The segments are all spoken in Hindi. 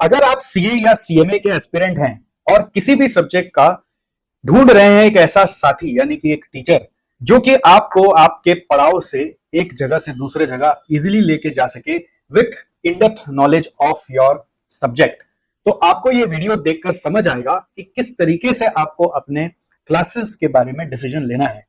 अगर आप सीए या सीएमए के एस्पिरेंट हैं और किसी भी सब्जेक्ट का ढूंढ रहे हैं एक ऐसा साथी यानी कि एक टीचर जो कि आपको आपके पड़ाव से एक जगह से दूसरे जगह इजीली लेके जा सके with in depth knowledge of your subject, तो आपको ये वीडियो देखकर समझ आएगा कि किस तरीके से आपको अपने क्लासेस के बारे में डिसीजन लेना है।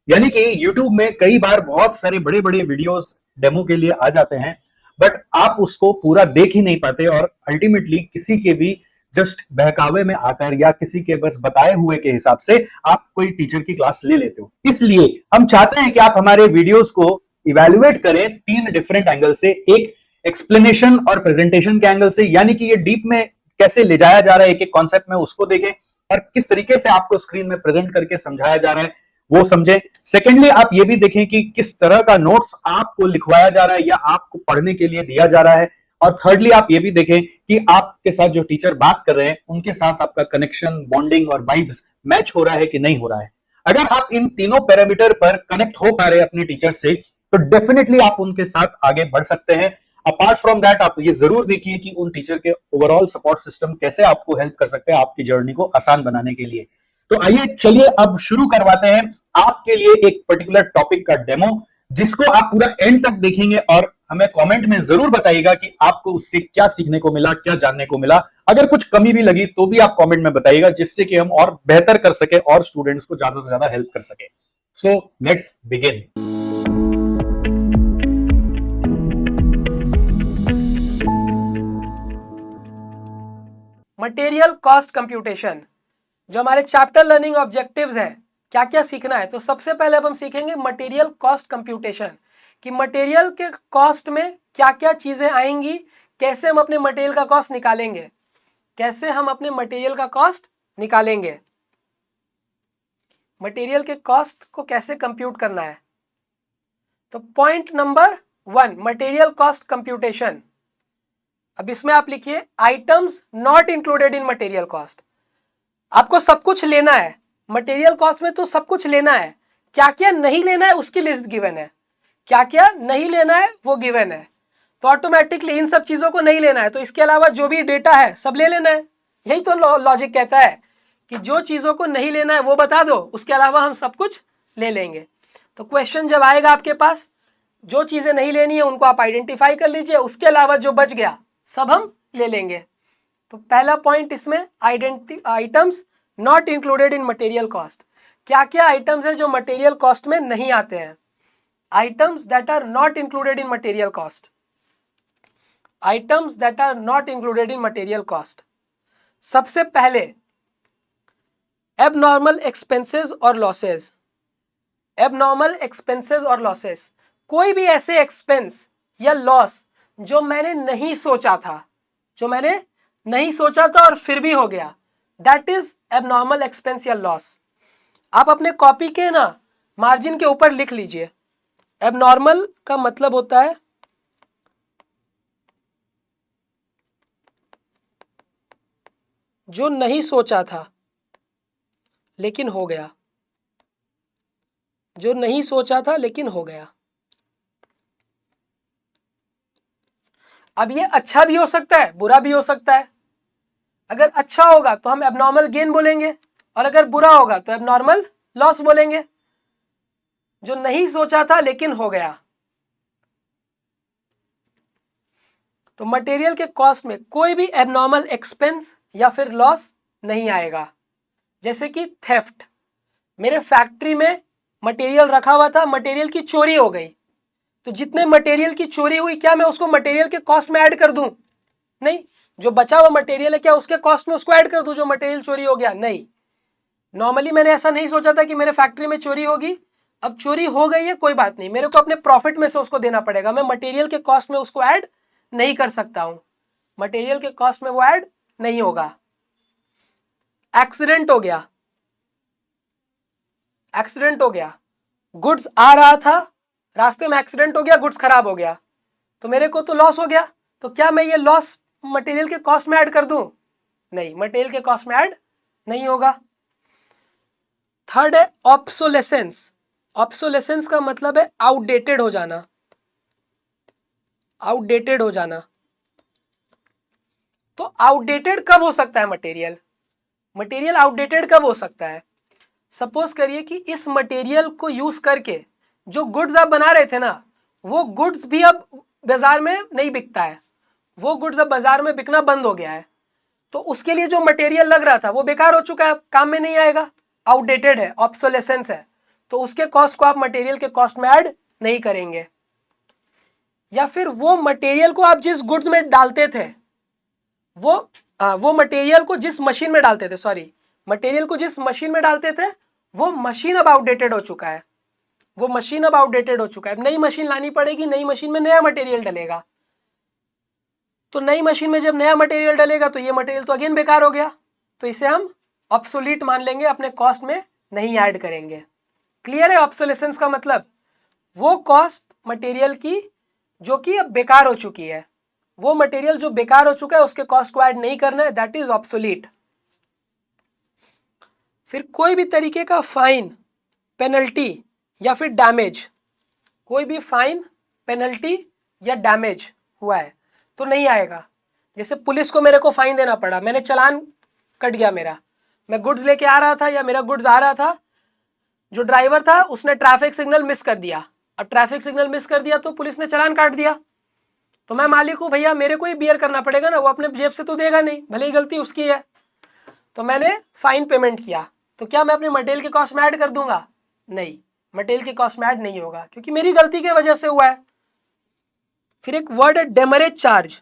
यानी कि YouTube में कई बार बहुत सारे बड़े बड़े वीडियोस डेमो के लिए आ जाते हैं, बट आप उसको पूरा देख ही नहीं पाते और अल्टीमेटली किसी के भी जस्ट बहकावे में आकर या किसी के बस बताए हुए के हिसाब से आप कोई टीचर की क्लास ले लेते हो। इसलिए हम चाहते हैं कि आप हमारे वीडियोस को इवेल्युएट करें 3 डिफरेंट एंगल से, एक एक्सप्लेनेशन और प्रेजेंटेशन के एंगल से, यानी कि ये डीप में कैसे ले जाया जा रहा है एक एक कॉन्सेप्ट में उसको देखें, और किस तरीके से आपको स्क्रीन में प्रेजेंट करके समझाया जा रहा है वो समझें। सेकेंडली आप ये भी देखें कि किस तरह का नोट्स आपको लिखवाया जा रहा है या आपको पढ़ने के लिए दिया जा रहा है, और थर्डली आप ये भी देखें कि आपके साथ जो टीचर बात कर रहे हैं उनके साथ आपका कनेक्शन, बॉन्डिंग और वाइब्स मैच हो रहा है कि नहीं हो रहा है। अगर आप इन तीनों पैरामीटर पर कनेक्ट हो पा रहे हैं अपने टीचर से, तो डेफिनेटली आप उनके साथ आगे बढ़ सकते हैं। अपार्ट फ्रॉम दैट आप ये जरूर देखिए कि उन टीचर के ओवरऑल सपोर्ट सिस्टम कैसे आपको हेल्प कर सकते हैं आपकी जर्नी को आसान बनाने के लिए। तो आइए चलिए अब शुरू करवाते हैं आपके लिए एक पर्टिकुलर टॉपिक का डेमो, जिसको आप पूरा एंड तक देखेंगे और हमें कमेंट में जरूर बताइएगा कि आपको उससे क्या सीखने को मिला, क्या जानने को मिला। अगर कुछ कमी भी लगी तो भी आप कमेंट में बताइएगा, जिससे कि हम और बेहतर कर सके और स्टूडेंट्स को ज्यादा से ज्यादा हेल्प कर सके। So let's begin. Material cost computation, जो हमारे चैप्टर लर्निंग ऑब्जेक्टिव्स हैं, क्या क्या सीखना है। तो सबसे पहले अब हम सीखेंगे मटेरियल कॉस्ट कंप्यूटेशन, कि मटेरियल के कॉस्ट में क्या क्या चीज़ें आएंगी, कैसे हम अपने मटेरियल का कॉस्ट निकालेंगे, कैसे हम अपने मटेरियल का कॉस्ट निकालेंगे, मटेरियल के कॉस्ट को कैसे कंप्यूट करना है। तो point number 1, material cost computation. अब इसमें आप लिखिए items not included in material cost. आपको सब कुछ लेना है मटेरियल कॉस्ट में, तो सब कुछ लेना है, क्या क्या नहीं लेना है उसकी लिस्ट गिवन है, क्या क्या नहीं लेना है वो गिवन है। तो ऑटोमेटिकली इन सब चीज़ों को नहीं लेना है, तो इसके अलावा जो भी डेटा है सब ले लेना है। यही तो लॉजिक कहता है कि जो चीज़ों को नहीं लेना है वो बता दो, उसके अलावा हम सब कुछ ले लेंगे। तो क्वेश्चन जब आएगा आपके पास, जो चीज़ें नहीं लेनी है उनको आप आइडेंटिफाई कर लीजिए, उसके अलावा जो बच गया सब हम ले लेंगे। तो पहला पॉइंट इसमें items not included in material cost. क्या क्या आइटम्स है जो मटेरियल कॉस्ट में नहीं आते हैं। Items that are not included in material cost, items that are not included in material cost. सबसे पहले एबनॉर्मल एक्सपेंसेस और लॉसेस। एबनॉर्मल एक्सपेंसेस और लॉसेस, कोई भी ऐसे एक्सपेंस या लॉस जो मैंने नहीं सोचा था, जो मैंने नहीं सोचा था और फिर भी हो गया, दैट इज एबनॉर्मल एक्सपेंस या लॉस। आप अपने कॉपी के ना मार्जिन के ऊपर लिख लीजिए। एबनॉर्मल का मतलब होता है जो नहीं सोचा था लेकिन हो गया, जो नहीं सोचा था लेकिन हो गया। अब ये अच्छा भी हो सकता है, बुरा भी हो सकता है। अगर अच्छा होगा तो हम एबनॉर्मल गेन बोलेंगे, और अगर बुरा होगा तो एबनॉर्मल लॉस बोलेंगे। जो नहीं सोचा था लेकिन हो गया। तो मटेरियल के कॉस्ट में कोई भी एबनॉर्मल एक्सपेंस या फिर लॉस नहीं आएगा। जैसे कि थेफ्ट, मेरे फैक्ट्री में मटेरियल रखा हुआ था, मटेरियल की चोरी हो गई, तो जितने मटेरियल की चोरी हुई क्या मैं उसको मटेरियल के कॉस्ट में ऐड कर दूं? नहीं। जो बचा हुआ मटेरियल है क्या उसके कॉस्ट में उसको ऐड कर दूं जो मटेरियल चोरी हो गया? नहीं। नॉर्मली मैंने ऐसा नहीं सोचा था कि मेरे फैक्ट्री में चोरी होगी, अब चोरी हो गई है, कोई बात नहीं, मेरे को अपने प्रॉफिट में से उसको देना पड़ेगा, मैं मटेरियल के कॉस्ट में उसको ऐड नहीं कर सकता हूं, मटेरियल के कॉस्ट में वो ऐड नहीं होगा। एक्सीडेंट हो गया, एक्सीडेंट हो गया, गुड्स आ रहा था, रास्ते में एक्सीडेंट हो गया, गुड्स खराब हो गया, तो मेरे को तो लॉस हो गया, तो क्या मैं ये लॉस मटेरियल के कॉस्ट में ऐड कर दूं? नहीं, मटेरियल के कॉस्ट में ऐड नहीं होगा। थर्ड है ऑब्सोलेसेंस। ऑब्सोलेसेंस का मतलब है आउटडेटेड हो जाना, आउटडेटेड हो जाना। तो आउटडेटेड कब हो सकता है मटेरियल? मटेरियल आउटडेटेड कब हो सकता है? सपोज करिए कि इस मटेरियल को यूज करके जो गुड्स आप बना रहे थे ना, वो गुड्स भी अब बाजार में नहीं बिकता है, वो गुड्स अब बाजार में बिकना बंद हो गया है, तो उसके लिए जो मटेरियल लग रहा था वो बेकार हो चुका है, काम में नहीं आएगा, आउटडेटेड है, ऑब्सोलेसेंस है, तो उसके कॉस्ट को आप मटेरियल के कॉस्ट में ऐड नहीं करेंगे। या फिर वो मटेरियल को आप जिस गुड्स में डालते थे, वो मटेरियल को जिस मशीन में डालते थे, सॉरी, मटेरियल को जिस मशीन में डालते थे वो मशीन अब आउटडेटेड हो चुका है, वो मशीन अब आउटडेटेड हो चुका है, नई मशीन लानी पड़ेगी, नई मशीन में नया मटेरियल डलेगा, तो नई मशीन में जब नया मटेरियल डलेगा तो ये मटेरियल तो अगेन बेकार हो गया, तो इसे हम ऑब्सोलीट मान लेंगे, अपने कॉस्ट में नहीं ऐड करेंगे। क्लियर है ऑब्सोलेसेंस का मतलब? वो कॉस्ट मटेरियल की जो कि अब बेकार हो चुकी है, वो मटेरियल जो बेकार हो चुका है उसके कॉस्ट को ऐड नहीं करना है, दैट इज ऑब्सोलीट। फिर कोई भी तरीके का फाइन, पेनल्टी या फिर डैमेज, कोई भी फाइन, पेनल्टी या डैमेज हुआ है तो नहीं आएगा। जैसे पुलिस को मेरे को फाइन देना पड़ा, मैंने चालान कट गया मेरा, मैं गुड्स लेके आ रहा था या मेरा गुड्स आ रहा था, जो ड्राइवर था उसने ट्रैफिक सिग्नल मिस कर दिया, अब ट्रैफिक सिग्नल मिस कर दिया तो पुलिस ने चालान काट दिया, तो मैं मालिक हूँ भैया, मेरे को ही बियर करना पड़ेगा ना, वो अपने जेब से तो देगा नहीं, भले ही गलती उसकी है। तो मैंने फाइन पेमेंट किया, तो क्या मैं अपने मटेरियल के कॉस्ट में ऐड कर दूंगा? नहीं, मटेरियल के कॉस्ट में ऐड नहीं होगा क्योंकि मेरी गलती की वजह से हुआ है। फिर एक वर्ड है डेमरेज चार्ज।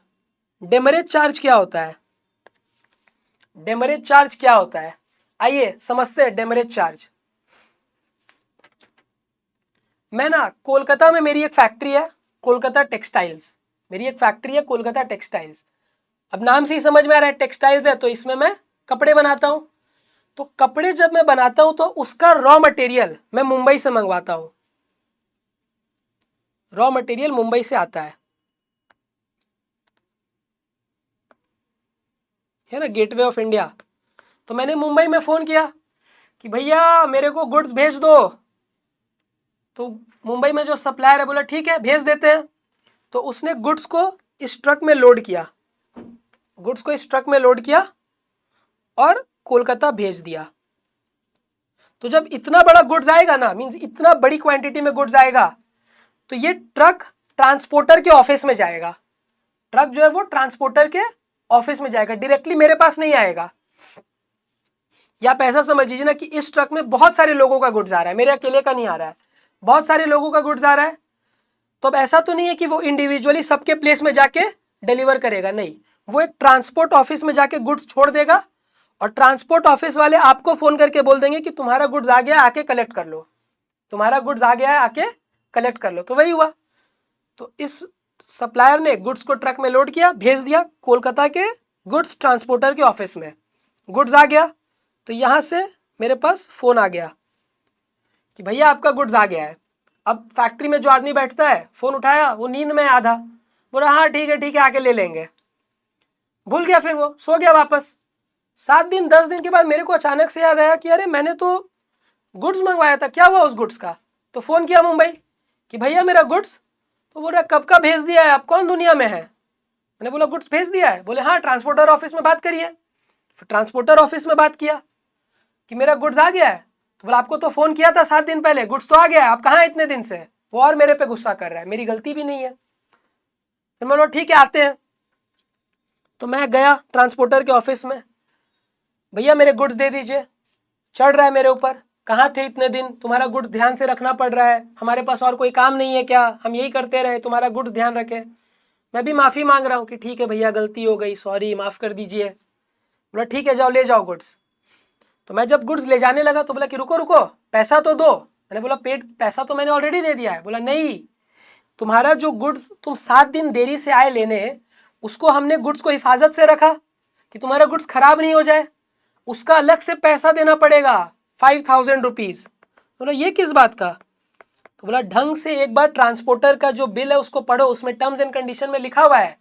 डेमरेज चार्ज क्या होता है? डेमरेज चार्ज क्या होता है, आइए समझते हैं डेमरेज चार्ज। मैं ना कोलकाता में, मेरी एक फैक्ट्री है कोलकाता टेक्सटाइल्स, मेरी एक फैक्ट्री है कोलकाता टेक्सटाइल्स, अब नाम से ही समझ में आ रहा है टेक्सटाइल्स है, तो इसमें मैं कपड़े बनाता हूँ। तो कपड़े जब मैं बनाता हूँ तो उसका रॉ मटेरियल मैं मुंबई से मंगवाता हूँ, रॉ मटेरियल मुंबई से आता है ना, गेटवे ऑफ इंडिया। तो मैंने मुंबई में फ़ोन किया कि भैया मेरे को गुड्स भेज दो, तो मुंबई में जो सप्लायर है बोला ठीक है भेज देते हैं। तो उसने गुड्स को इस ट्रक में लोड किया, गुड्स को इस ट्रक में लोड किया और कोलकाता भेज दिया। तो जब इतना बड़ा गुड्स आएगा ना, मींस इतना बड़ी क्वांटिटी में गुड्स आएगा, तो ये ट्रक ट्रांसपोर्टर के ऑफिस में जाएगा, ट्रक जो है वो ट्रांसपोर्टर के ऑफिस में जाएगा, डायरेक्टली मेरे पास नहीं आएगा। या आप ऐसा समझ लीजिए ना कि इस ट्रक में बहुत सारे लोगों का गुड्स आ रहा है, मेरे अकेले का नहीं आ रहा है, बहुत सारे लोगों का गुड्स आ रहा है। तो अब ऐसा तो नहीं है कि वो इंडिविजुअली सबके प्लेस में जाके डिलीवर करेगा, नहीं, वो एक ट्रांसपोर्ट ऑफिस में जाके गुड्स छोड़ देगा और ट्रांसपोर्ट ऑफिस वाले आपको फोन करके बोल देंगे कि तुम्हारा गुड्स आ गया, आके कलेक्ट कर लो, तुम्हारा गुड्स आ गया है, आके कलेक्ट कर लो। तो वही हुआ, तो इस सप्लायर ने गुड्स को ट्रक में लोड किया, भेज दिया कोलकाता के गुड्स ट्रांसपोर्टर के ऑफिस में, गुड्स आ गया। तो यहाँ से मेरे पास फ़ोन आ गया कि भैया आपका गुड्स आ गया है। अब फैक्ट्री में जो आदमी बैठता है, फ़ोन उठाया, वो नींद में आधा, बोला हाँ ठीक है आके ले लेंगे, भूल गया, फिर वो सो गया वापस। 7 दिन 10 दिन के बाद मेरे को अचानक से याद आया कि अरे मैंने तो गुड्स मंगवाया था, क्या हुआ उस गुड्स का? तो फ़ोन किया मुंबई कि भैया मेरा गुड्स, तो बोल रहा कब का भेज दिया है, आप कौन दुनिया में है? मैंने बोला गुड्स भेज दिया है, बोले हाँ ट्रांसपोर्टर ऑफिस में बात करिए। फिर ट्रांसपोर्टर ऑफिस में बात किया कि मेरा गुड्स आ गया है, तो बोला आपको तो फ़ोन किया था 7 दिन पहले, गुड्स तो आ गया है, आप कहाँ हैं इतने दिन से? वो और मेरे पे गुस्सा कर रहा है, मेरी गलती भी नहीं है। फिर मैं बोला ठीक है आते हैं। तो मैं गया ट्रांसपोर्टर के ऑफिस में, भैया मेरे गुड्स दे दीजिए, चढ़ रहा है मेरे ऊपर, कहाँ थे इतने दिन, तुम्हारा गुड्स ध्यान से रखना पड़ रहा है, हमारे पास और कोई काम नहीं है क्या, हम यही करते रहे, तुम्हारा गुड्स ध्यान रखें। मैं भी माफ़ी मांग रहा हूँ कि ठीक है भैया गलती हो गई, सॉरी माफ़ कर दीजिए। बोला ठीक है जाओ ले जाओ गुड्स। तो मैं जब गुड्स ले जाने लगा तो बोला कि रुको रुको पैसा तो दो। मैंने बोला पैसा तो मैंने ऑलरेडी दे दिया है। बोला नहीं, तुम्हारा जो गुड्स तुम 7 दिन देरी से आए लेने, उसको हमने गुड्स को हिफाजत से रखा कि तुम्हारा गुड्स खराब नहीं हो जाए, उसका अलग से पैसा देना पड़ेगा 5000 रुपीज़। बोला ये किस बात का? तो बोला ढंग से एक बार ट्रांसपोर्टर का जो बिल है उसको पढ़ो, उसमें टर्म्स एंड कंडीशन में लिखा हुआ है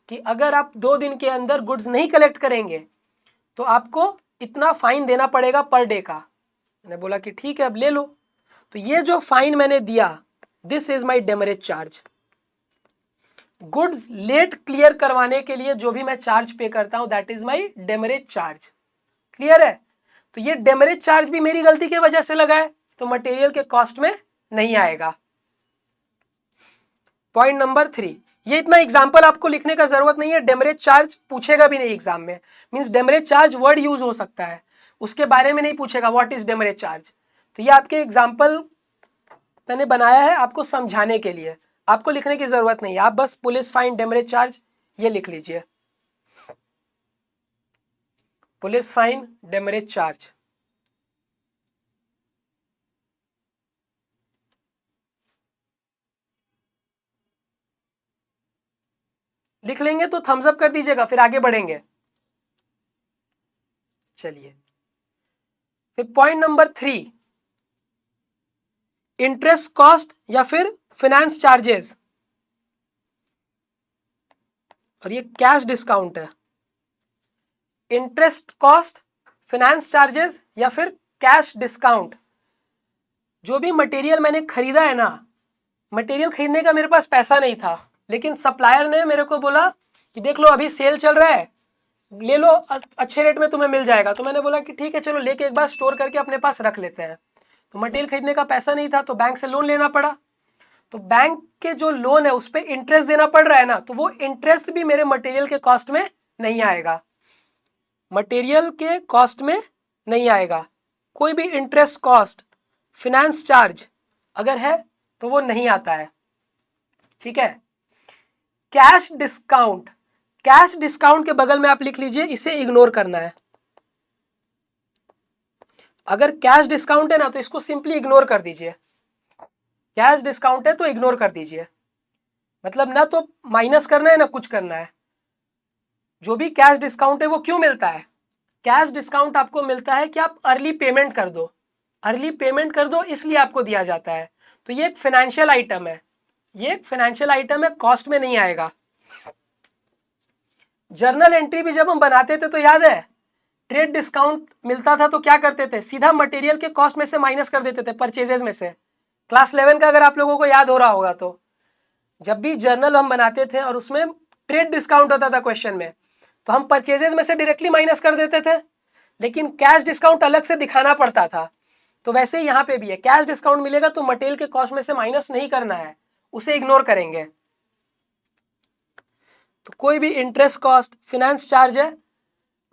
कि अगर आप 2 दिन के अंदर गुड्स नहीं कलेक्ट करेंगे तो आपको इतना फाइन देना पड़ेगा पर डे का। मैंने बोला कि ठीक है अब ले लो। तो ये जो फाइन मैंने दिया, this is my demurrage charge. Goods late clear करवाने के लिए जो भी मैं चार्ज पे करता हूं that is my demurrage charge. Clear है? तो ये डेमरेज चार्ज भी मेरी गलती की वजह से लगा है, तो मटेरियल के कॉस्ट में नहीं आएगा। पॉइंट नंबर 3, ये इतना एग्जाम्पल आपको लिखने का जरूरत नहीं है, डेमरेज चार्ज पूछेगा भी नहीं एग्जाम में। Means demurrage charge word use हो सकता है, उसके बारे में नहीं पूछेगा व्हाट इज डेमरेज चार्ज। तो ये आपके एग्जाम्पल मैंने बनाया है आपको समझाने के लिए, आपको लिखने की जरूरत नहीं है, आप बस पुलिस फाइन डेमरेज चार्ज ये लिख लीजिए, पुलिस फाइन डेमरेज चार्ज। लिख लेंगे तो थम्स अप कर दीजिएगा, फिर आगे बढ़ेंगे। चलिए फिर पॉइंट नंबर 3, इंटरेस्ट कॉस्ट या फिर फाइनेंस चार्जेस, और ये कैश डिस्काउंट है। इंटरेस्ट कॉस्ट, फाइनेंस चार्जेस या फिर कैश डिस्काउंट। जो भी मटेरियल मैंने खरीदा है ना, मटेरियल खरीदने का मेरे पास पैसा नहीं था, लेकिन सप्लायर ने मेरे को बोला कि देख लो अभी सेल चल रहा है, ले लो अच्छे रेट में तुम्हें मिल जाएगा। तो मैंने बोला कि ठीक है चलो लेके एक बार स्टोर करके अपने पास रख लेते हैं। तो मटेरियल खरीदने का पैसा नहीं था तो बैंक से लोन लेना पड़ा। तो बैंक के जो लोन है उस पर इंटरेस्ट देना पड़ रहा है ना, तो वो इंटरेस्ट भी मेरे मटेरियल के कॉस्ट में नहीं आएगा, मटेरियल के कॉस्ट में नहीं आएगा। कोई भी इंटरेस्ट कॉस्ट, फाइनेंस चार्ज अगर है तो वो नहीं आता है। ठीक है। कैश डिस्काउंट, कैश डिस्काउंट के बगल में आप लिख लीजिए इसे इग्नोर करना है। अगर कैश डिस्काउंट है ना तो इसको सिंपली इग्नोर कर दीजिए, कैश डिस्काउंट है तो इग्नोर कर दीजिए, मतलब ना तो माइनस करना है ना कुछ करना है। जो भी कैश डिस्काउंट है वो क्यों मिलता है? कैश डिस्काउंट आपको मिलता है कि आप अर्ली पेमेंट कर दो, अर्ली पेमेंट कर दो इसलिए आपको दिया जाता है। तो ये एक फाइनेंशियल आइटम है, ये एक फाइनेंशियल आइटम है, कॉस्ट में नहीं आएगा। जर्नल एंट्री भी जब हम बनाते थे तो याद है ट्रेड डिस्काउंट मिलता था तो क्या करते थे, सीधा मटेरियल के कॉस्ट में से माइनस कर देते थे, परचेजेस में से। क्लास 11 का अगर आप लोगों को याद हो रहा होगा तो जब भी जर्नल हम बनाते थे और उसमें ट्रेड डिस्काउंट होता था क्वेश्चन में, तो हम परचेजेस में से डायरेक्टली माइनस कर देते थे, लेकिन कैश डिस्काउंट अलग से दिखाना पड़ता था। तो वैसे ही यहाँ पे भी है, कैश डिस्काउंट मिलेगा तो मटेरियल के कॉस्ट में से माइनस नहीं करना है, उसे इग्नोर करेंगे। तो कोई भी इंटरेस्ट कॉस्ट, फाइनेंस चार्ज है,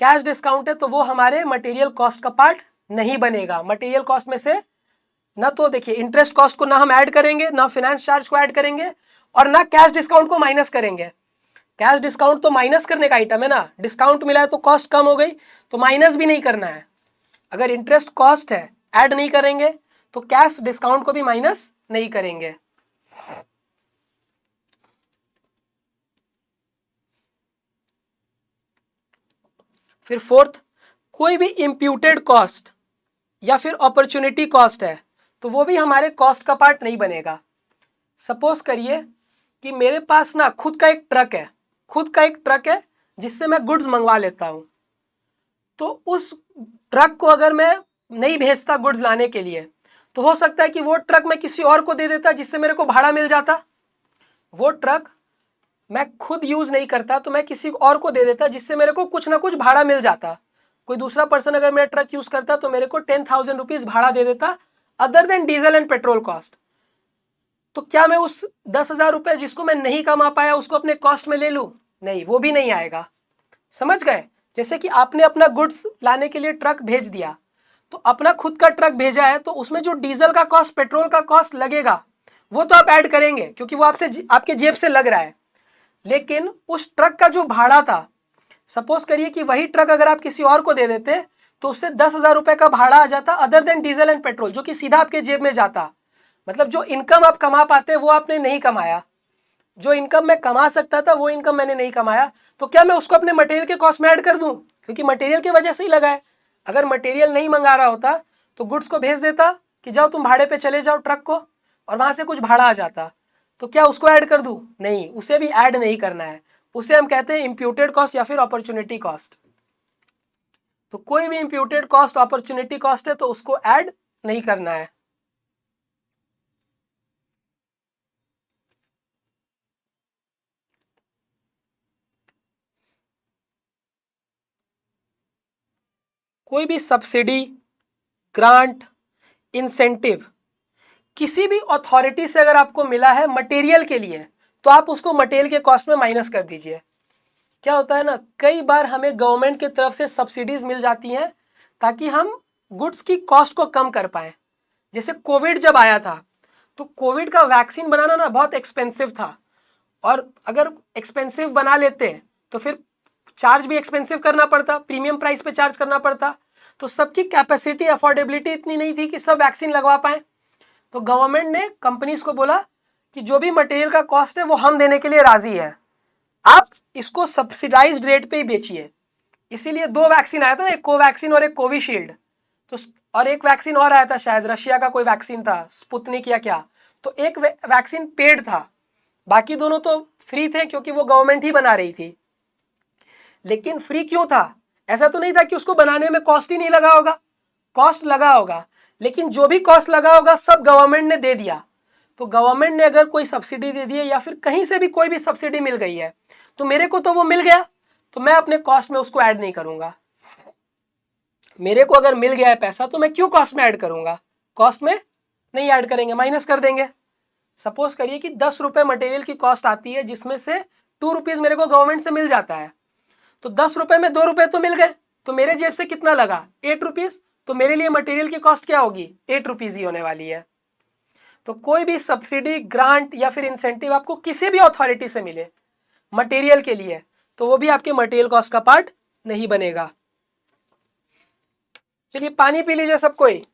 कैश डिस्काउंट है तो वो हमारे मटेरियल कॉस्ट का पार्ट नहीं बनेगा। मटेरियल कॉस्ट में से ना तो देखिए इंटरेस्ट कॉस्ट को ना हम ऐड करेंगे, ना फाइनेंस चार्ज को ऐड करेंगे, और ना कैश डिस्काउंट को माइनस करेंगे। कैश डिस्काउंट तो माइनस करने का आइटम है ना, डिस्काउंट मिला है तो कॉस्ट कम हो गई, तो माइनस भी नहीं करना है। अगर इंटरेस्ट कॉस्ट है ऐड नहीं करेंगे तो कैश डिस्काउंट को भी माइनस नहीं करेंगे। फिर फोर्थ, कोई भी इंप्यूटेड कॉस्ट या फिर अपॉर्चुनिटी कॉस्ट है तो वो भी हमारे कॉस्ट का पार्ट नहीं बनेगा। सपोज करिए कि मेरे पास ना खुद का एक ट्रक है, खुद का एक ट्रक है जिससे मैं गुड्स मंगवा लेता हूं, तो उस ट्रक को अगर मैं नहीं भेजता गुड्स लाने के लिए तो हो सकता है कि वो ट्रक मैं किसी और को दे देता जिससे मेरे को भाड़ा मिल जाता। वो ट्रक मैं खुद यूज नहीं करता तो मैं किसी और को दे देता जिससे मेरे को कुछ ना कुछ भाड़ा मिल जाता। कोई दूसरा पर्सन अगर मेरा ट्रक यूज करता तो मेरे को 10,000 रुपीज भाड़ा दे देता other than diesel and petrol cost. तो क्या मैं उस 10,000 रुपए जिसको मैं नहीं कमा पाया उसको अपने कॉस्ट में ले लूं? नहीं, वो भी नहीं आएगा। समझ गए? जैसे कि आपने अपना गुड्स लाने के लिए ट्रक भेज दिया, तो अपना खुद का ट्रक भेजा है तो उसमें जो डीजल का कॉस्ट, पेट्रोल का कॉस्ट लगेगा वो तो आप ऐड करेंगे क्योंकि वो आपसे आपके जेब से लग रहा है। लेकिन उस ट्रक का जो भाड़ा था, सपोज करिए कि वही ट्रक अगर आप किसी और को दे देते तो उससे 10,000 रुपए का भाड़ा आ जाता other than diesel and petrol, जो कि सीधा आपके जेब में जाता। मतलब जो इनकम आप कमा पाते वो आपने नहीं कमाया, जो इनकम मैं कमा सकता था वो इनकम मैंने नहीं कमाया। तो क्या मैं उसको अपने मटेरियल के कॉस्ट में ऐड कर दूं? क्योंकि मटेरियल की वजह से ही लगा है। अगर मटेरियल नहीं मंगा रहा होता तो गुड्स को भेज देता कि जाओ तुम भाड़े पे चले जाओ ट्रक को, और वहां से कुछ भाड़ा आ जाता। तो क्या उसको ऐड कर दूं? नहीं, उसे भी ऐड नहीं करना है। उसे हम कहते हैं इंप्यूटेड कॉस्ट या फिर अपॉर्चुनिटी कॉस्ट। तो कोई भी इंप्यूटेड कॉस्ट, अपॉर्चुनिटी कॉस्ट है तो उसको ऐड नहीं करना है। कोई भी सब्सिडी, ग्रांट, इंसेंटिव किसी भी अथॉरिटी से अगर आपको मिला है मटेरियल के लिए, तो आप उसको मटेरियल के कॉस्ट में माइनस कर दीजिए। क्या होता है ना, कई बार हमें गवर्नमेंट की तरफ से सब्सिडीज मिल जाती हैं ताकि हम गुड्स की कॉस्ट को कम कर पाएं। जैसे कोविड जब आया था, तो कोविड का वैक्सीन बनाना ना बहुत एक्सपेंसिव था, और अगर एक्सपेंसिव बना लेते तो फिर चार्ज भी एक्सपेंसिव करना पड़ता, प्रीमियम प्राइस पे चार्ज करना पड़ता, तो सबकी कैपेसिटी, अफोर्डेबिलिटी इतनी नहीं थी कि सब वैक्सीन लगवा पाए। तो गवर्नमेंट ने कंपनीज को बोला कि जो भी मटेरियल का कॉस्ट है वो हम देने के लिए राजी है, आप इसको सब्सिडाइज्ड रेट पे ही बेचिए। इसीलिए 2 वैक्सीन आया था ना, एक कोवैक्सीन और एक कोविशील्ड, तो और एक वैक्सीन और आया था, शायद रशिया का कोई वैक्सीन था, स्पुतनिक या क्या, तो एक वैक्सीन पेड था, बाकी दोनों तो फ्री थे क्योंकि वो गवर्नमेंट ही बना रही थी। लेकिन फ्री क्यों था? ऐसा तो नहीं था कि उसको बनाने में कॉस्ट ही नहीं लगा होगा, कॉस्ट लगा होगा, लेकिन जो भी कॉस्ट लगा होगा सब गवर्नमेंट ने दे दिया। तो गवर्नमेंट ने अगर कोई सब्सिडी दे दी है या फिर कहीं से भी कोई भी सब्सिडी मिल गई है, तो मेरे को तो वो मिल गया, तो मैं अपने कॉस्ट में उसको ऐड नहीं करूंगा। मेरे को अगर मिल गया है पैसा तो मैं क्यों कॉस्ट में ऐड करूंगा? कॉस्ट में नहीं ऐड करेंगे, माइनस कर देंगे। सपोज करिए कि 10 रुपये मटेरियल की कॉस्ट आती है, जिसमें से 2 रुपीज़ मेरे को गवर्नमेंट से मिल जाता है, तो 10 रुपये में 2 रुपये तो मिल गए, तो मेरे जेब से कितना लगा? 8 रुपीज़। तो मेरे लिए मटेरियल की कॉस्ट क्या होगी? 8 रुपीज़ ही होने वाली है। तो कोई भी सब्सिडी, ग्रांट या फिर इंसेंटिव आपको किसी भी अथॉरिटी से मिले मटेरियल के लिए, तो वो भी आपके मटेरियल कॉस्ट का पार्ट नहीं बनेगा। चलिए पानी पी लीजिए सब कोई।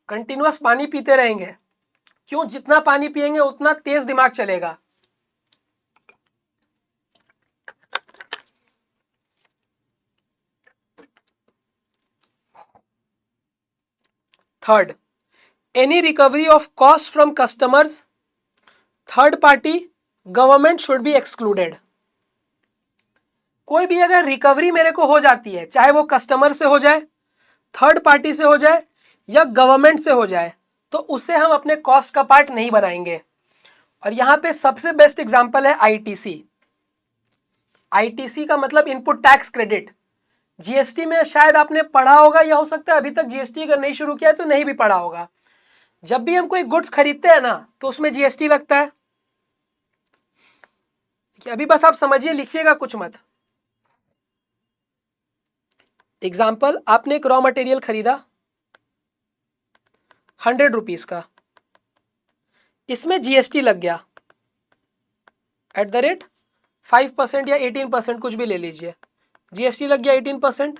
कंटिन्यूअस पानी पीते रहेंगे, क्यों? जितना पानी पिएंगे उतना तेज दिमाग चलेगा। Third, any recovery of cost from customers, third party, government should be excluded. कोई भी अगर रिकवरी मेरे को हो जाती है, चाहे वो कस्टमर से हो जाए, थर्ड पार्टी से हो जाए या गवर्नमेंट से हो जाए, तो उसे हम अपने कॉस्ट का पार्ट नहीं बनाएंगे। और यहाँ पे सबसे बेस्ट एग्जांपल है आईटीसी। आईटीसी का मतलब इनपुट टैक्स क्रेडिट। जीएसटी में शायद आपने पढ़ा होगा, या हो सकता है अभी तक जीएसटी अगर नहीं शुरू किया है तो नहीं भी पढ़ा होगा। जब भी हम कोई गुड्स खरीदते हैं ना, तो उसमें जीएसटी लगता है। अभी बस आप समझिए, लिखिएगा कुछ मत। एग्जाम्पल, आपने एक रॉ मटेरियल खरीदा 100 रुपीज का, इसमें जीएसटी लग गया @ 5% या 18%, कुछ भी ले लीजिए। जीएसटी लग गया 18%,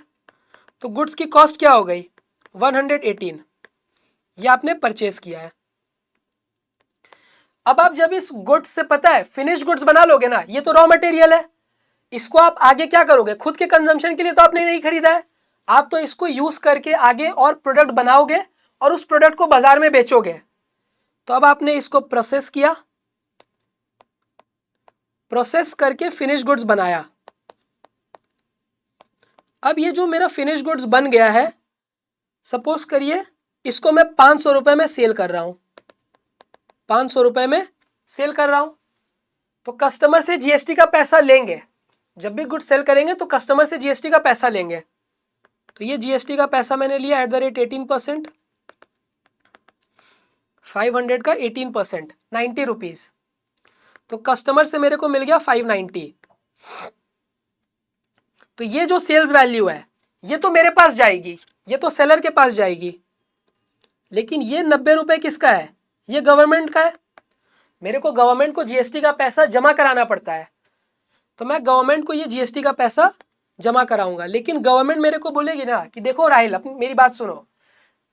तो गुड्स की कॉस्ट क्या हो गई? 118। ये आपने परचेज किया है। अब आप जब इस गुड्स से, पता है, फिनिश गुड्स बना लोगे ना, ये तो रॉ मटेरियल है, इसको आप आगे क्या करोगे? खुद के कंजम्पशन के लिए तो आपने नहीं खरीदा है, आप तो इसको यूज करके आगे और प्रोडक्ट बनाओगे और उस प्रोडक्ट को बाजार में बेचोगे। तो अब आपने इसको प्रोसेस किया, प्रोसेस करके फिनिश गुड्स बनाया। अब ये जो मेरा फिनिश गुड्स बन गया है, सपोज करिए इसको मैं 500 रुपये में सेल कर रहा हूं, 500 रुपये में सेल कर रहा हूं, तो कस्टमर से जीएसटी का पैसा लेंगे। जब भी गुड्स सेल करेंगे तो कस्टमर से जीएसटी का पैसा लेंगे। तो ये जीएसटी का पैसा मैंने लिया @ 18%, 500 का 18%, 90 रुपीज़। तो कस्टमर से मेरे को मिल गया 590। तो ये जो सेल्स वैल्यू है, ये तो मेरे पास जाएगी, ये तो सेलर के पास जाएगी, लेकिन ये 90 रुपये किसका है? ये गवर्नमेंट का है। मेरे को गवर्नमेंट को जीएसटी का पैसा जमा कराना पड़ता है, तो मैं गवर्नमेंट को ये जीएसटी का पैसा जमा कराऊंगा। लेकिन गवर्नमेंट मेरे को बोलेगी ना कि देखो राहिल, अपनी मेरी बात सुनो,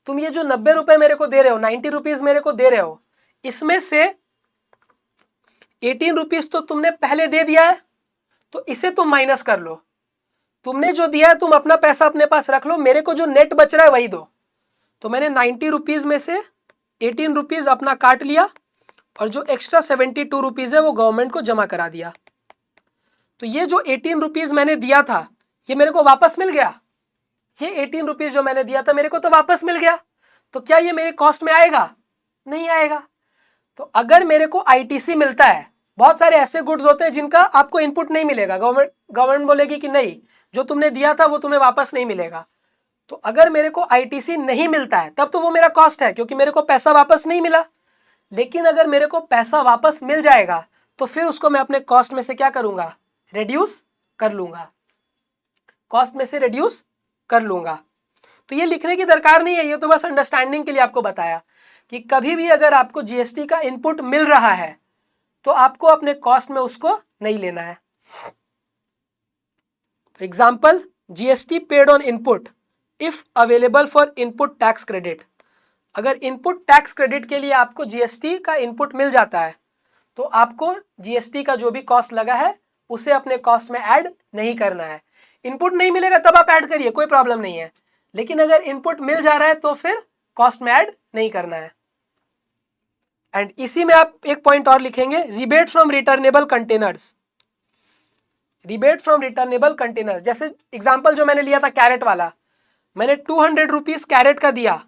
तुम ये जो 90 रुपये मेरे को दे रहे हो, 90 रुपीज़ मेरे को दे रहे हो, इसमें से 18 रुपीज़ तो तुमने पहले दे दिया है, तो इसे तुम माइनस कर लो। तुमने जो दिया है तुम अपना पैसा अपने पास रख लो, मेरे को जो नेट बच रहा है वही दो। तो मैंने 90 रुपीज़ में से 18 रुपीज़ अपना काट लिया, और जो एक्स्ट्रा 72 रुपीज़ है वो गवर्नमेंट को जमा करा दिया। तो ये जो 18 रुपीज़ मैंने दिया था, ये मेरे को वापस मिल गया। ये 18 रुपीज़ जो मैंने दिया था मेरे को तो वापस मिल गया। तो क्या ये मेरे कॉस्ट में आएगा? नहीं आएगा। तो अगर मेरे को आईटीसी मिलता है बहुत सारे ऐसे गुड्स होते हैं जिनका आपको इनपुट नहीं मिलेगा, गवर्नमेंट बोलेगी कि नहीं, जो तुमने दिया था वो तुम्हें वापस नहीं मिलेगा। तो अगर मेरे को आईटीसी नहीं मिलता है तब तो वो मेरा कॉस्ट है, क्योंकि मेरे को पैसा वापस नहीं मिला। लेकिन अगर मेरे को पैसा वापस मिल जाएगा तो फिर उसको मैं अपने कॉस्ट में से क्या करूंगा, रिड्यूस कर लूंगा, कॉस्ट में से रिड्यूस कर लूंगा। तो ये लिखने की दरकार नहीं है, ये तो बस अंडरस्टैंडिंग के लिए आपको बताया कि कभी भी अगर आपको जीएसटी का इनपुट मिल रहा है तो आपको अपने कॉस्ट में उसको नहीं लेना है। तो example, GST paid on input if available for input tax credit. अगर इनपुट टैक्स क्रेडिट के लिए आपको जीएसटी का इनपुट मिल जाता है तो आपको जीएसटी का जो भी कॉस्ट लगा है उसे अपने कॉस्ट में ऐड नहीं करना है। इनपुट नहीं मिलेगा तब आप ऐड करिए, कोई प्रॉब्लम नहीं है, लेकिन अगर इनपुट मिल जा रहा है तो फिर कॉस्ट में ऐड नहीं करना है। एंड इसी में आप एक पॉइंट और लिखेंगे, rebate from returnable containers. Rebate from returnable containers, जैसे एग्जांपल जो मैंने लिया था कैरेट वाला, मैंने 200 रुपीज कैरेट का दिया,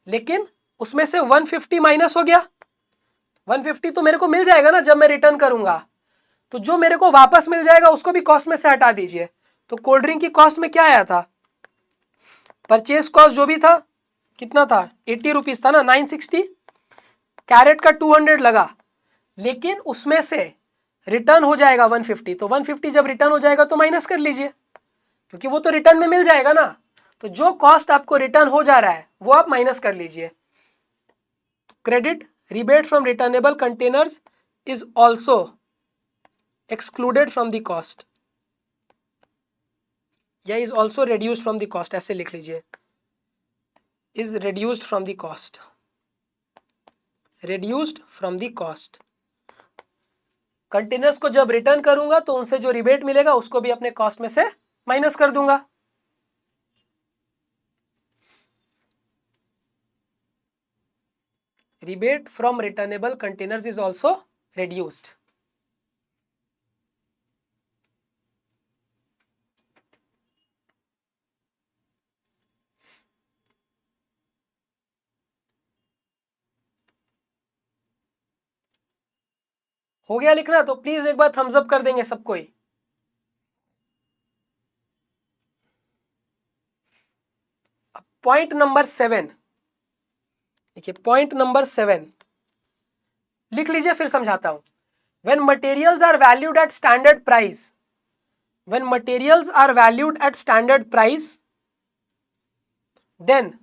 लेकिन उसमें से 150 माइनस हो गया। 150 तो मेरे को मिल जाएगा ना जब मैं रिटर्न करूंगा, तो जो मेरे को वापस मिल जाएगा उसको भी कॉस्ट में से हटा दीजिए। तो कोल्ड ड्रिंक की कॉस्ट में क्या आया था, परचेज कॉस्ट जो भी था कितना था, 80 रुपीज था ना, 960। कैरेट का 200 लगा, लेकिन उसमें से रिटर्न हो जाएगा 150, तो 150 जब रिटर्न हो जाएगा तो माइनस कर लीजिए, क्योंकि वो तो रिटर्न में मिल जाएगा ना। तो जो कॉस्ट आपको रिटर्न हो जा रहा है वो आप माइनस कर लीजिए। Credit rebate from returnable containers is also excluded from the cost या is also reduced from the cost, ऐसे लिख लीजिए, is reduced from the cost, reduced from the cost। Containers को जब रिटर्न करूंगा तो उनसे जो रिबेट मिलेगा उसको भी अपने कॉस्ट में से माइनस कर दूंगा। Rebate from returnable containers is also reduced। हो गया लिखना? तो प्लीज एक बार थम्स अप कर देंगे सबको ही। पॉइंट नंबर 7 देखिए, पॉइंट नंबर 7 लिख लीजिए, फिर समझाता हूं। When materials are valued at standard price, when materials are valued at standard price, then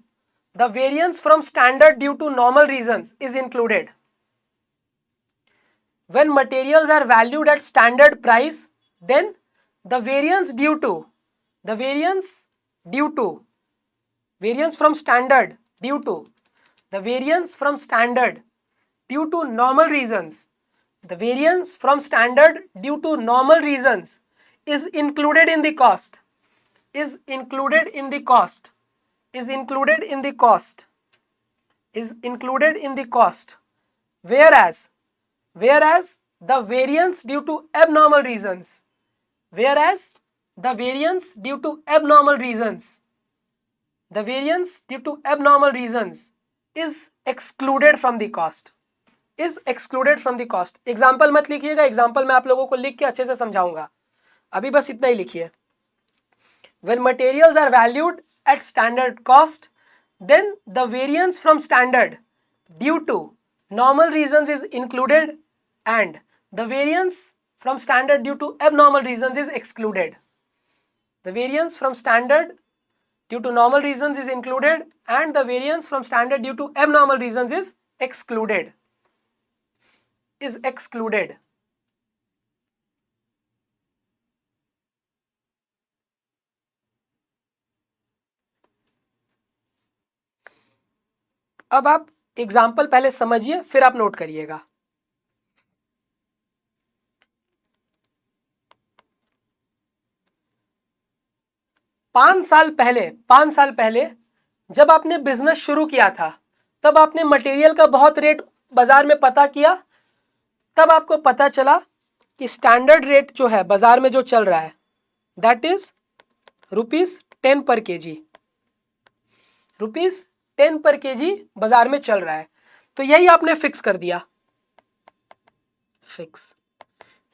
the variance from standard due to normal reasons is included। When materials are valued at standard price, then the variance from standard due to the variance from standard due to normal reasons, the variance from standard due to normal reasons is included in the cost, is included in the cost, is included in the cost, is included in the cost, whereas the variance due to abnormal reasons, whereas the variance due to abnormal reasons, the variance due to abnormal reasons is excluded from the cost, is excluded from the cost। Example मत लिखिएगा, एग्जाम्पल मैं आप लोगों को लिख के अच्छे से समझाऊंगा, अभी बस इतना ही लिखिए। When materials are valued at standard cost, then the variance from standard due to normal reasons is included and the variance from standard due to abnormal reasons is excluded। The variance from standard due to normal reasons is included and the variance from standard due to abnormal reasons is excluded, is excluded। अब आप एग्जाम्पल पहले समझिए, फिर आप नोट करिएगा। पांच साल पहले जब आपने बिजनेस शुरू किया था तब आपने मटेरियल का बहुत रेट बाजार में पता किया, तब आपको पता चला कि स्टैंडर्ड रेट जो है बाजार में जो चल रहा है दैट इज ₹10 पर केजी, ₹10 पर केजी बाजार में चल रहा है। तो यही आपने फिक्स कर दिया, फिक्स।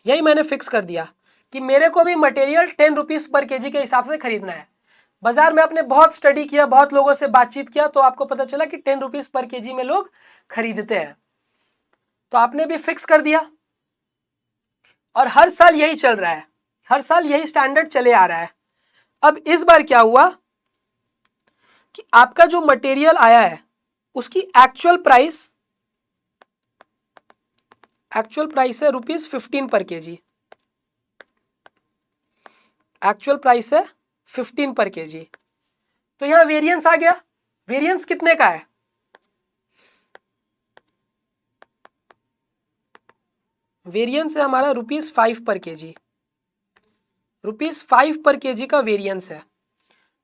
यही मैंने फिक्स कर दिया कि मेरे को भी मटेरियल 10 रुपीज़ पर केजी के हिसाब से खरीदना है। बाजार में आपने बहुत स्टडी किया, बहुत लोगों से बातचीत किया, तो आपको पता चला कि 10 रुपीज़ पर केजी में लोग खरीदते हैं, तो आपने भी फिक्स कर दिया। और हर साल यही चल रहा है, हर साल यही स्टैंडर्ड चले आ रहा है। अब इस बार क्या हुआ कि आपका जो मटेरियल आया है उसकी एक्चुअल प्राइस है ₹15 पर केजी। एक्चुअल प्राइस है 15 पर केजी। तो यहां वेरिएंस आ गया। वेरिएंस कितने का है? वेरिएंस है हमारा ₹5 पर केजी। ₹5 पर केजी का वेरिएंस है।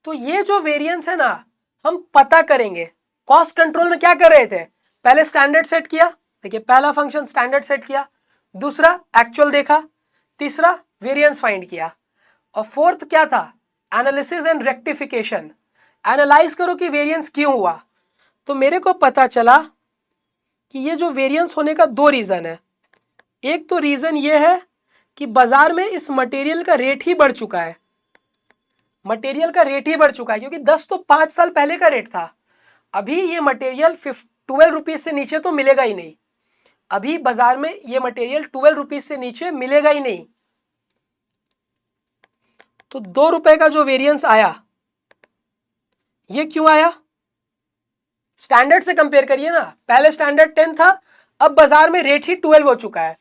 तो ये जो वेरिएंस है ना, हम पता करेंगे। कॉस्ट कंट्रोल में क्या कर रहे थे? पहले स्टैंडर्ड सेट किया, देखिए पहला फंक्शन स्टैंडर्ड सेट किया, दूसरा एक्चुअल देखा, तीसरा वेरिएंस फाइंड किया, और फोर्थ क्या था? Analysis and rectification. एनालाइज करो कि वेरिएंस क्यों हुआ। तो मेरे को पता चला कि ये जो वेरिएंस होने का 2 रीजन है। एक तो रीजन ये है कि बाजार में इस मटेरियल का रेट ही बढ़ चुका है। मटेरियल का रेट ही बढ़ चुका है, क्योंकि 10 तो 5 साल पहले का रेट था। अभी ये मटेरियल 12 रुपीज से नीचे तो मिलेगा ही नहीं। अभी बाजार में ये मटेरियल 12 रुपीज से नीचे मिलेगा ही नहीं। तो 2 रुपए का जो वेरिएंस आया, ये क्यों आया? स्टैंडर्ड से कंपेयर करिए ना, पहले स्टैंडर्ड 10 था, अब बाजार में रेट ही 12 हो चुका है।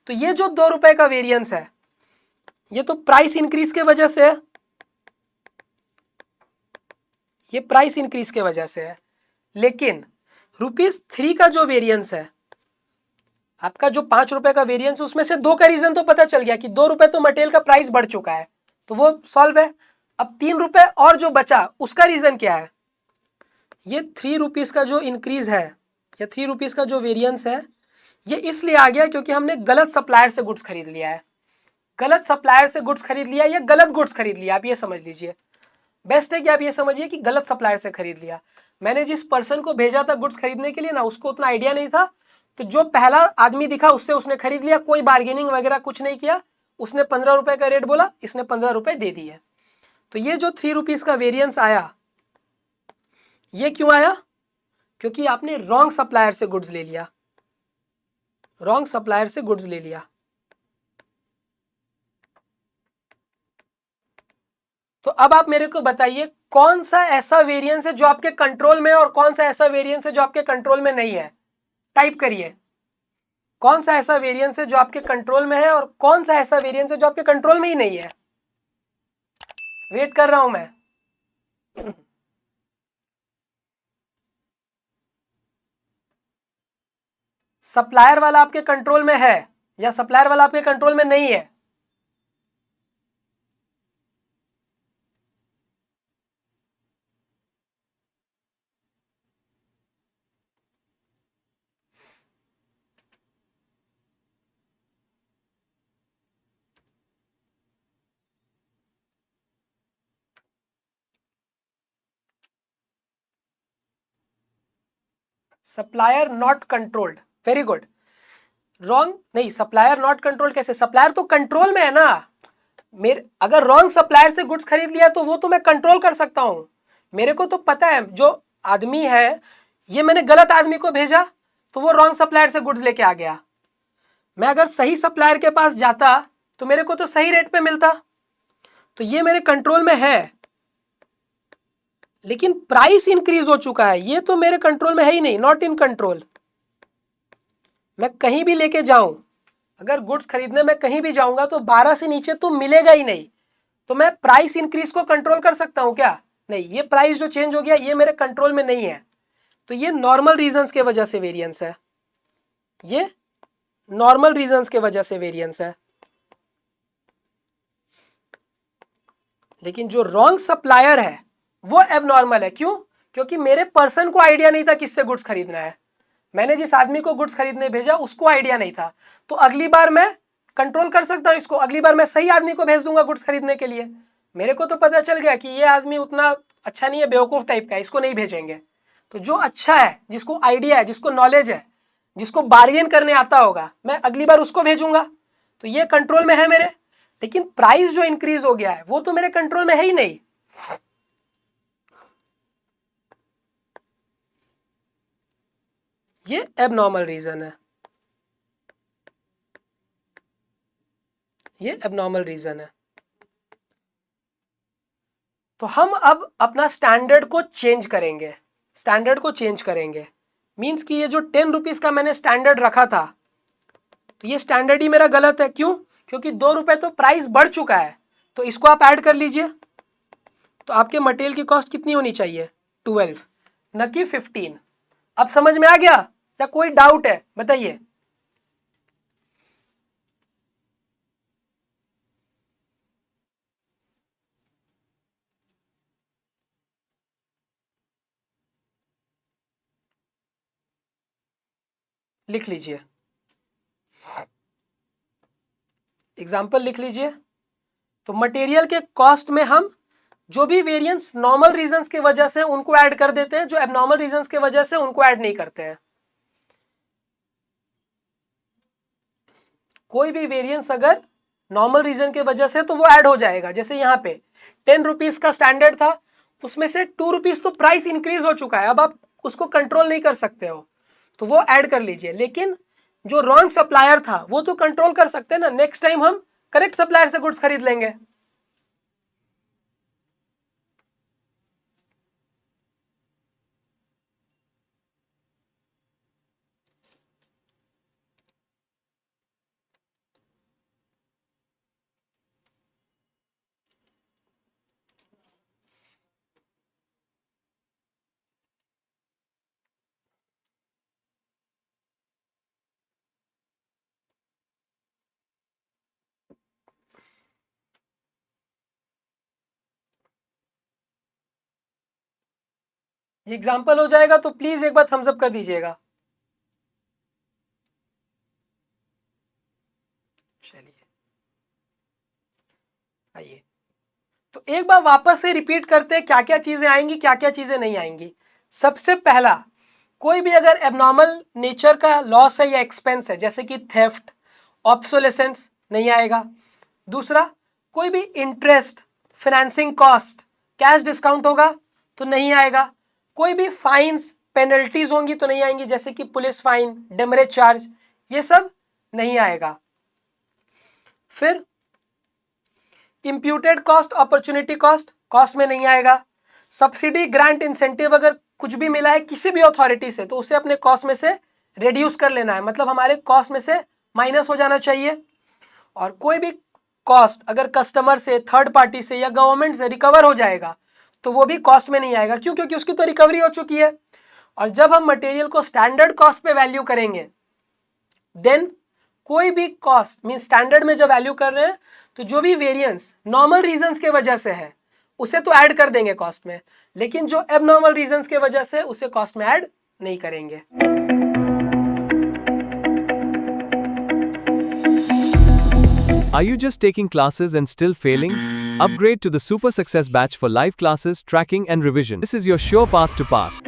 तो ये जो 2 रुपए का वेरिएंस है, ये तो प्राइस इंक्रीज के वजह से है, ये प्राइस इंक्रीज के वजह से है। लेकिन ₹3 का जो वेरिएंस है, आपका जो 5 रुपए का वेरिएंस, उसमें से 2 का रीजन तो पता चल गया कि 2 रुपए तो मटेरियल का प्राइस बढ़ चुका है, तो वो सॉल्व है। अब 3 रुपए और जो बचा, उसका रीजन क्या है? ये 3 रुपीज का जो इंक्रीज है, या 3 रुपीज का जो वेरिएंस है, ये इसलिए आ गया क्योंकि हमने गलत सप्लायर से गुड्स खरीद लिया है। गलत सप्लायर से गुड्स खरीद लिया या गलत गुड्स खरीद लिया, आप ये समझ लीजिए। बेस्ट है कि आप ये समझिए कि गलत सप्लायर से खरीद लिया। मैंने जिस पर्सन को भेजा था गुड्स खरीदने के लिए ना, उसको उतना आइडिया नहीं था, तो जो पहला आदमी दिखा उससे उसने खरीद लिया, कोई बार्गेनिंग वगैरह कुछ नहीं किया। उसने 15 रुपए का रेट बोला, इसने 15 रुपए दे दिए। तो ये जो 3 रुपीज का वेरिएंस आया, ये क्यों आया? क्योंकि आपने रॉन्ग सप्लायर से गुड्स ले लिया, रॉन्ग सप्लायर से गुड्स ले लिया। तो अब आप मेरे को बताइए, कौन सा ऐसा वेरिएंस है जो आपके कंट्रोल में है और कौन सा ऐसा वेरिएंस है जो आपके कंट्रोल में नहीं है? टाइप करिए, कौन सा ऐसा वेरिएंस है जो आपके कंट्रोल में है और कौन सा ऐसा वेरिएंस है जो आपके कंट्रोल में ही नहीं है। वेट कर रहा हूं मैं। सप्लायर वाला आपके कंट्रोल में है या सप्लायर वाला आपके कंट्रोल में नहीं है? Supplier not controlled, very good. Wrong नहीं, सप्लायर नॉट कंट्रोल्ड कैसे? सप्लायर तो कंट्रोल में है ना। मेरे अगर रॉन्ग सप्लायर से गुड्स खरीद लिया तो वो तो मैं कंट्रोल कर सकता हूं। मेरे को तो पता है जो आदमी है, ये मैंने गलत आदमी को भेजा तो वो रॉन्ग सप्लायर से गुड्स लेके आ गया। मैं अगर सही सप्लायर के पास जाता तो मेरे को तो सही रेट पे मिलता। तो ये मेरे कंट्रोल में है, लेकिन प्राइस इंक्रीज हो चुका है, ये तो मेरे कंट्रोल में है ही नहीं, नॉट इन कंट्रोल। मैं कहीं भी लेके जाऊं, अगर गुड्स खरीदने में कहीं भी जाऊंगा तो 12 से नीचे तो मिलेगा ही नहीं। तो मैं प्राइस इंक्रीज को कंट्रोल कर सकता हूं क्या? नहीं, ये प्राइस जो चेंज हो गया ये मेरे कंट्रोल में नहीं है। तो ये नॉर्मल रीजंस के वजह से वेरिएंस है, ये नॉर्मल रीजंस के वजह से वेरिएंस है। लेकिन जो रॉन्ग सप्लायर है वो एबनॉर्मल है। क्यों? क्योंकि मेरे पर्सन को आइडिया नहीं था किससे गुड्स खरीदना है। मैंने जिस आदमी को गुड्स खरीदने भेजा उसको आइडिया नहीं था। तो अगली बार मैं कंट्रोल कर सकता हूं इसको, अगली बार मैं सही आदमी को भेज दूंगा गुड्स खरीदने के लिए। मेरे को तो पता चल गया कि ये आदमी उतना अच्छा नहीं है, बेवकूफ टाइप का है, इसको नहीं भेजेंगे। तो जो अच्छा है, जिसको आइडिया है, जिसको नॉलेज है, जिसको बार्गेन करने आता होगा, मैं अगली बार उसको भेजूंगा। तो ये कंट्रोल में है मेरे, लेकिन प्राइस जो इंक्रीज हो गया है वो तो मेरे कंट्रोल में है ही नहीं। ये एबनॉर्मल रीजन है, ये एबनॉर्मल रीजन है। तो हम अब अपना स्टैंडर्ड को चेंज करेंगे, स्टैंडर्ड को चेंज करेंगे। मींस कि ये जो 10 रुपीज का मैंने स्टैंडर्ड रखा था, तो ये स्टैंडर्ड ही मेरा गलत है। क्यों? क्योंकि 2 रुपए तो प्राइस बढ़ चुका है, तो इसको आप ऐड कर लीजिए। तो आपके मटेरियल की कॉस्ट कितनी होनी चाहिए? 12, न कि 15। अब समझ में आ गया या कोई डाउट है? बताइए। लिख लीजिए, एग्जाम्पल लिख लीजिए। तो मटेरियल के कॉस्ट में हम जो भी वेरिएंस नॉर्मल रीजंस की वजह से उनको ऐड कर देते हैं, जो एबनॉर्मल रीजंस की वजह से उनको ऐड नहीं करते हैं। कोई भी वेरिएंस अगर नॉर्मल रीजन की वजह से तो वो ऐड हो जाएगा। जैसे यहाँ पे 10 रुपीज का स्टैंडर्ड था, उसमें से 2 रुपीज तो प्राइस इंक्रीज हो चुका है, अब आप उसको कंट्रोल नहीं कर सकते हो, तो वो ऐड कर लीजिए। लेकिन जो रॉन्ग सप्लायर था वो तो कंट्रोल कर सकते हैं ना, नेक्स्ट टाइम हम करेक्ट सप्लायर से गुड्स खरीद लेंगे। ये एग्जाम्पल हो जाएगा तो प्लीज एक बार थम्स अप कर दीजिएगा। चलिए आइए, तो एक बार वापस से रिपीट करते हैं क्या क्या चीजें आएंगी, क्या क्या चीजें नहीं आएंगी। सबसे पहला, कोई भी अगर एबनॉर्मल नेचर का लॉस है या एक्सपेंस है, जैसे कि थेफ्ट, ऑब्सोलेसेंस, नहीं आएगा। दूसरा, कोई भी interest, financing cost, cash discount होगा तो नहीं आएगा। कोई भी फाइन्स, पेनल्टीज होंगी तो नहीं आएंगी, जैसे कि पुलिस फाइन, डेमरेज चार्ज, ये सब नहीं आएगा। फिर imputed cost, opportunity cost, cost में नहीं आएगा। सब्सिडी, ग्रांट, इंसेंटिव अगर कुछ भी मिला है किसी भी अथॉरिटी से तो उसे अपने कॉस्ट में से रिड्यूस कर लेना है, मतलब हमारे कॉस्ट में से माइनस हो जाना चाहिए। और कोई भी कॉस्ट अगर कस्टमर से, थर्ड पार्टी से या गवर्नमेंट से रिकवर हो जाएगा तो वो भी कॉस्ट में नहीं आएगा। क्यों? क्योंकि उसकी तो रिकवरी हो चुकी है। और जब हम मटेरियल को स्टैंडर्ड कॉस्ट पे वैल्यू करेंगे, देन कोई भी कॉस्ट मीन स्टैंडर्ड में जब वैल्यू कर रहे हैं तो जो भी वेरिएंस नॉर्मल रीजंस के वजह से है उसे तो ऐड कर देंगे कॉस्ट में, लेकिन जो एबनॉर्मल रीजंस के वजह से उसे कॉस्ट में ऐड नहीं करेंगे। Are you just taking classes and still failing? Upgrade to the Super Success Batch for live classes, tracking and revision. This is your sure path to pass.